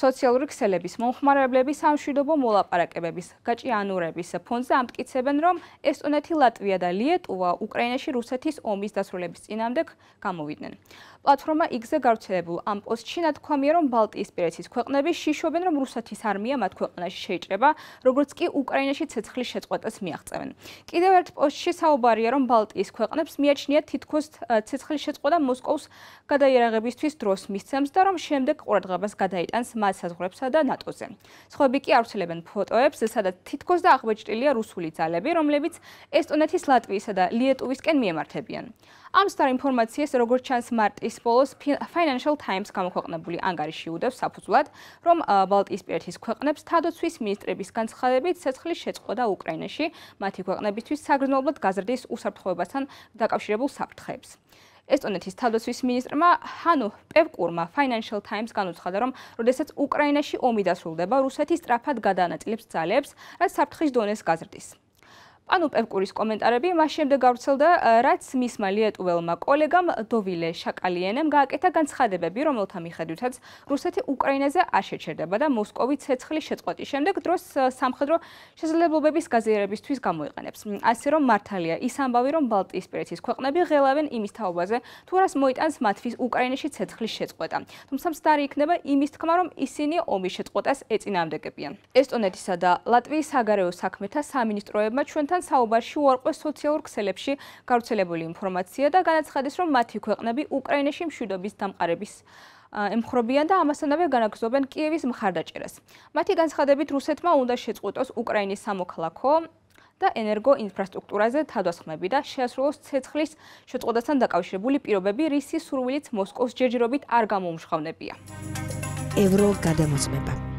სოციალური ქსელების მომხმარებლები სამშვიდობო მოლაპარაკებების გაჭიანურების ფონზე ამტკიცებენ, რომ ესტონეთი, ლატვია და ლიეტუვა უკრაინაში რუსეთის ომის დასრულების წინამდე გამოვიდნენ. პლატფორმა X-ზე გავრცელებულ ამ პოსტში ნათქვამია, რომ ბალტიისპირეთის ქვეყნები შიშობენ, რომ რუსეთის არმია მათ ქვეყანაში შეიჭრება, როგორც კი უკრაინაში ცეცხლის შეწყვეტას მიაღწევენ. კიდევ ერთ პოსტში საუბარია, რომ ბალტიის ქვეყნებს მიაჩნიათ თითქოს ცეცხლის შეწყვეტა მოსკოვის გადაიარაღებისთვის დროს მისცემს და რომ შემდეგ ყურადღებას გადაიტანს მათ საზღვრებსა და ნატოზე. სხვები კი ავრცელებენ ფოტოებს, სადაც თითქოს და აღბეჭდილია რუსული ძალები, რომლებიც ესტონეთის, ლატვიისა და ლიეტუვისკენ მიემართებიან. ამ სტარ ინფორმაციას, როგორც ჩანს, მარტის ბოლოს Financial Times გამოქვეყნებული ანგარიში უდევს საფუძვლად, რომ ბალტიისპირეთის ქვეყნებს თადოცვის მინისტრების განცხადებით ცეცხლის შეწყვეტა უკრაინაში მათი ქვეყნებისთვის საგრძნობლად გაზრდის უსაფრთხოებასთან დაკავშირებულ საფრთხეებს. ესტონეთის თადოცვის მინისტრმა ჰანუ პევკურმა Financial Times განუცხადა, რომ როდესაც უკრაინაში ომი დასრულდება, რუსეთი სწრაფად გადაანაწილებს ძალებს, რაც საფრთხის დონეს გაზრდის. პანუ პევკურის კომენტარები მას შემდეგ გავრცელდა, რაც მისმა ლიეტუველმა კოლეგამ დოვილე შაკალიენემ გააკეთა განცხადებები, რომელთა მიხედვითაც რუსეთი უკრაინაზე არ შეჩერდება და მოსკოვი ცეცხლის შეწყვეტის შემდეგ დროს სამხედრო შესაძლებლობების გაზიარებისთვის გამოიყენებს. ასე რომ მართალია ის ამბავი, რომ ბალტიისპირეთის ქვეყნები ღელავენ იმის თაობაზე, თუ რას მოიტანს მათთვის უკრაინაში ცეცხლის შეწყვეტა. თუმცა მცდარი იქნება იმის თქმა, რომ ისინი ომის შეწყვეტას ეწინააღმდეგებიან. ესტონეთისა და ლატვიის საგარეო საქმეთა სამინისტროებმა ჩვენთან საუბარში უარყვეს სოციალურ ქსელებში გავრცელებული ინფორმაცია და განაცხადეს, რომ მათი ქვეყნები უკრაინაში მშვიდობის დამყარების ემხრობიან და ამასთანავე განაგრძობენ კიევის მხარდაჭერას. მათი განცხადებით რუსეთმა უნდა შეწყვეტოს უკრაინის სამოქალაქო და ენერგო ინფრასტრუქტურაზე თადასხმები და შეასრულოს ცეცხლის შეწყვეტასთან დაკავშირებული პირობები, რის სურვილიც მოსკოვის ჯერჯერობით არ გამოუმჟღავნებია. ევრო გადამოწმება.